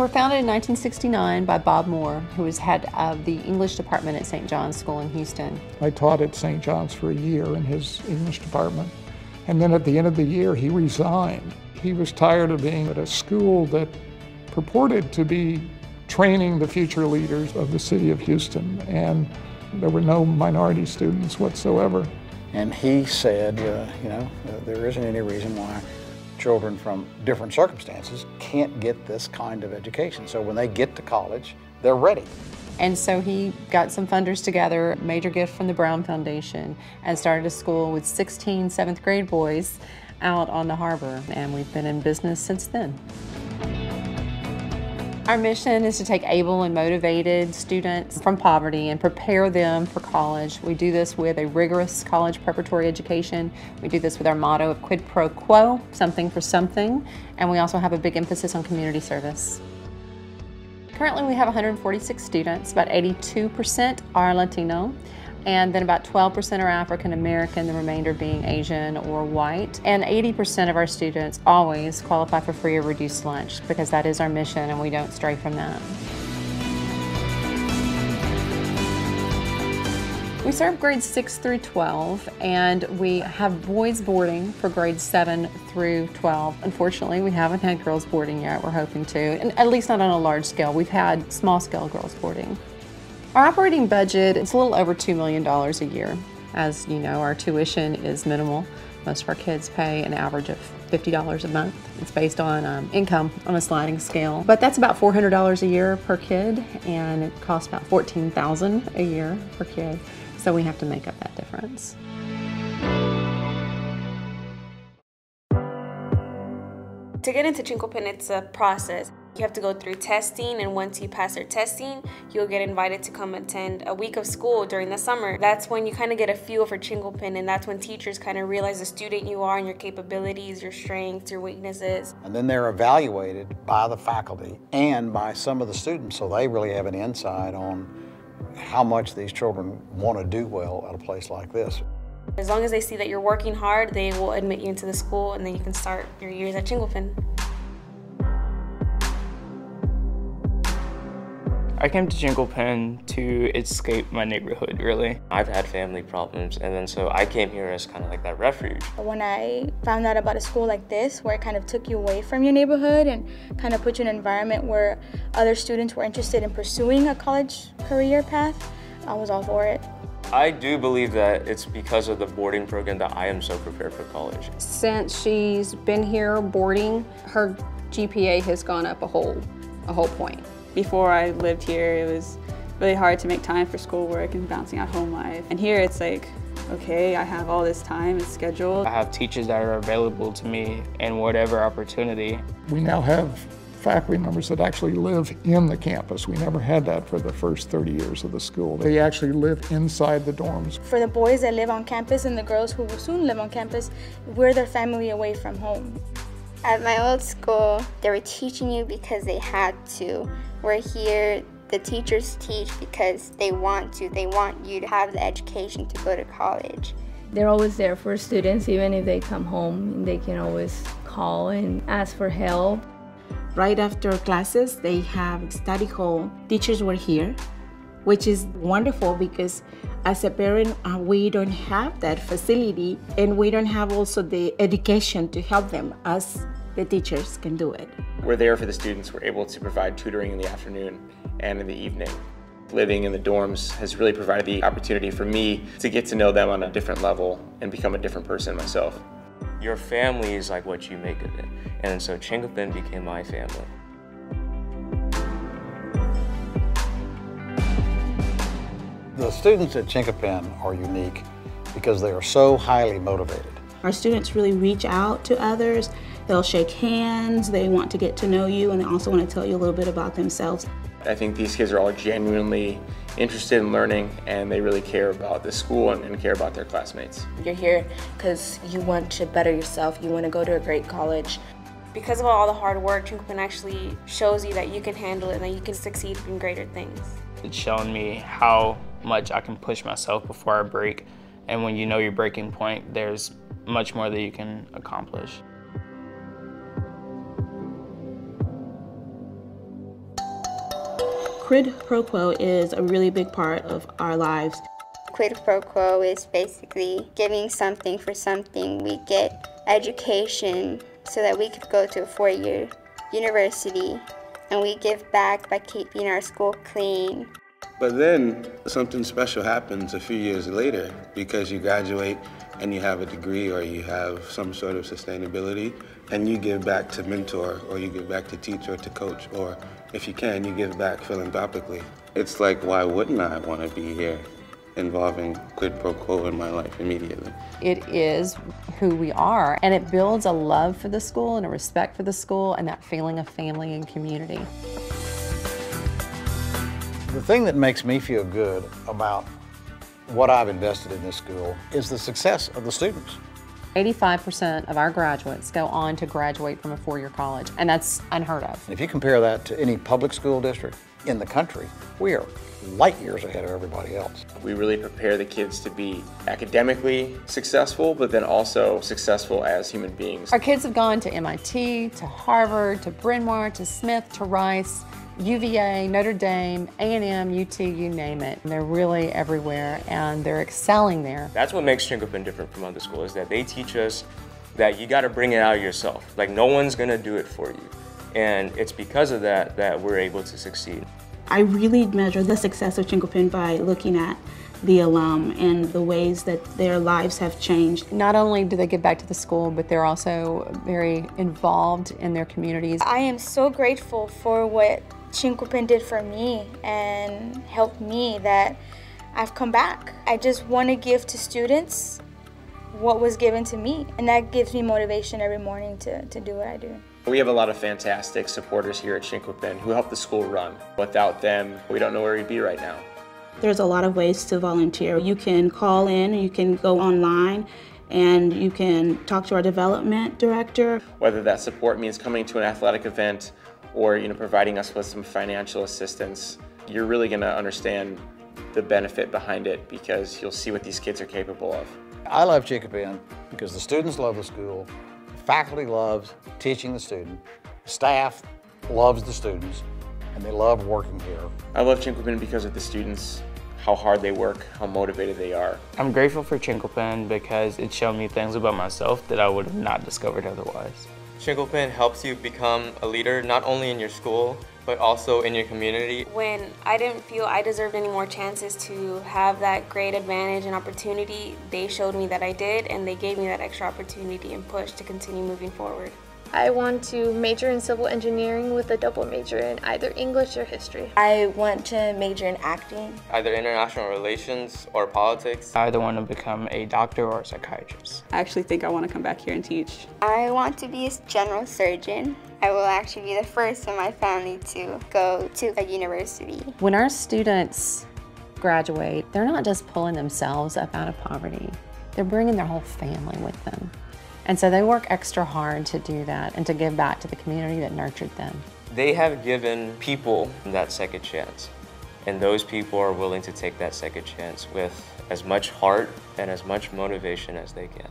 were founded in 1969 by Bob Moore, who was head of the English department at St. John's School in Houston. I taught at St. John's for a year in his English department. And then at the end of the year, he resigned. He was tired of being at a school that purported to be training the future leaders of the city of Houston, and there were no minority students whatsoever. And he said, there isn't any reason why children from different circumstances can't get this kind of education. So when they get to college, they're ready. And so he got some funders together, a major gift from the Brown Foundation, and started a school with 16 seventh grade boys out on the harbor. And we've been in business since then. Our mission is to take able and motivated students from poverty and prepare them for college. We do this with a rigorous college preparatory education. We do this with our motto of quid pro quo, something for something, and we also have a big emphasis on community service. Currently we have 146 students, about 82% are Latino, and then about 12% are African American, the remainder being Asian or white. And 80% of our students always qualify for free or reduced lunch, because that is our mission and we don't stray from that. We serve grades 6 through 12, and we have boys boarding for grades 7 through 12. Unfortunately, we haven't had girls boarding yet. We're hoping to, and at least not on a large scale. We've had small scale girls boarding. Our operating budget is a little over $2 million a year. As you know, our tuition is minimal. Most of our kids pay an average of $50 a month. It's based on income on a sliding scale. But that's about $400 a year per kid, and it costs about $14,000 a year per kid. So we have to make up that difference. To get into Chinquapin, it's a process. You have to go through testing, and once you pass your testing, you'll get invited to come attend a week of school during the summer. That's when you kind of get a feel for Chinquapin, and that's when teachers kind of realize the student you are and your capabilities, your strengths, your weaknesses. And then they're evaluated by the faculty and by some of the students, so they really have an insight on how much these children want to do well at a place like this. As long as they see that you're working hard, they will admit you into the school, and then you can start your years at Chinquapin. I came to Chinquapin to escape my neighborhood, really. I've had family problems, and then so I came here as kind of like that refuge. When I found out about a school like this, where it kind of took you away from your neighborhood and kind of put you in an environment where other students were interested in pursuing a college career path, I was all for it. I do believe that it's because of the boarding program that I am so prepared for college. Since she's been here boarding, her GPA has gone up a whole point. Before I lived here, it was really hard to make time for schoolwork and bouncing out home life. And here it's like, okay, I have all this time, it's scheduled. I have teachers that are available to me in whatever opportunity. We now have faculty members that actually live in the campus. We never had that for the first 30 years of the school. They actually live inside the dorms. For the boys that live on campus and the girls who will soon live on campus, we're their family away from home. At my old school, they were teaching you because they had to. We're here, the teachers teach because they want to. They want you to have the education to go to college. They're always there for students, even if they come home. They can always call and ask for help. Right after classes, they have study hall. Teachers were here, which is wonderful because as a parent, we don't have that facility, and we don't have also the education to help them as the teachers can do it. We're there for the students. We're able to provide tutoring in the afternoon and in the evening. Living in the dorms has really provided the opportunity for me to get to know them on a different level and become a different person myself. Your family is like what you make of it. And so Chinquapin became my family. The students at Chinquapin are unique because they are so highly motivated. Our students really reach out to others. They'll shake hands, they want to get to know you, and they also want to tell you a little bit about themselves. I think these kids are all genuinely interested in learning, and they really care about the school and care about their classmates. You're here because you want to better yourself, you want to go to a great college. Because of all the hard work, Chinquapin actually shows you that you can handle it and that you can succeed in greater things. It's shown me how much I can push myself before I break, and when you know your breaking point, there's much more that you can accomplish. Quid pro quo is a really big part of our lives. Quid pro quo is basically giving something for something. We get education so that we could go to a 4-year university, and we give back by keeping our school clean. But then something special happens a few years later because you graduate and you have a degree or you have some sort of sustainability, and you give back to mentor, or you give back to teach or to coach, or if you can, you give back philanthropically. It's like, why wouldn't I want to be here involving quid pro quo in my life immediately? It is who we are, and it builds a love for the school and a respect for the school and that feeling of family and community. The thing that makes me feel good about what I've invested in this school is the success of the students. 85% of our graduates go on to graduate from a 4-year college, and that's unheard of. If you compare that to any public school district in the country, we are light years ahead of everybody else. We really prepare the kids to be academically successful, but then also successful as human beings. Our kids have gone to MIT, to Harvard, to Bryn Mawr, to Smith, to Rice, UVA, Notre Dame, A&M, UT, you name it. They're really everywhere, and they're excelling there. That's what makes Chinquapin different from other schools, is that they teach us that you got to bring it out of yourself. Like, no one's going to do it for you. And it's because of that that we're able to succeed. I really measure the success of Chinquapin by looking at the alum and the ways that their lives have changed. Not only do they give back to the school, but they're also very involved in their communities. I am so grateful for what Chinquapin did for me and helped me that I've come back. I just want to give to students what was given to me, and that gives me motivation every morning to do what I do. We have a lot of fantastic supporters here at Chinquapin who help the school run. Without them, we don't know where we'd be right now. There's a lot of ways to volunteer. You can call in, you can go online, and you can talk to our development director. Whether that support means coming to an athletic event or providing us with some financial assistance, you're really going to understand the benefit behind it because you'll see what these kids are capable of. I love Chinquapin because the students love the school, the faculty loves teaching the student, the staff loves the students, and they love working here. I love Chinquapin because of the students, how hard they work, how motivated they are. I'm grateful for Chinquapin because it showed me things about myself that I would have not discovered otherwise. Chinquapin helps you become a leader not only in your school, but also in your community. When I didn't feel I deserved any more chances to have that great advantage and opportunity, they showed me that I did, and they gave me that extra opportunity and push to continue moving forward. I want to major in civil engineering with a double major in either English or history. I want to major in acting. Either international relations or politics. I either want to become a doctor or a psychiatrist. I actually think I want to come back here and teach. I want to be a general surgeon. I will actually be the first in my family to go to a university. When our students graduate, they're not just pulling themselves up out of poverty. They're bringing their whole family with them. And so they work extra hard to do that and to give back to the community that nurtured them. They have given people that second chance, and those people are willing to take that second chance with as much heart and as much motivation as they can.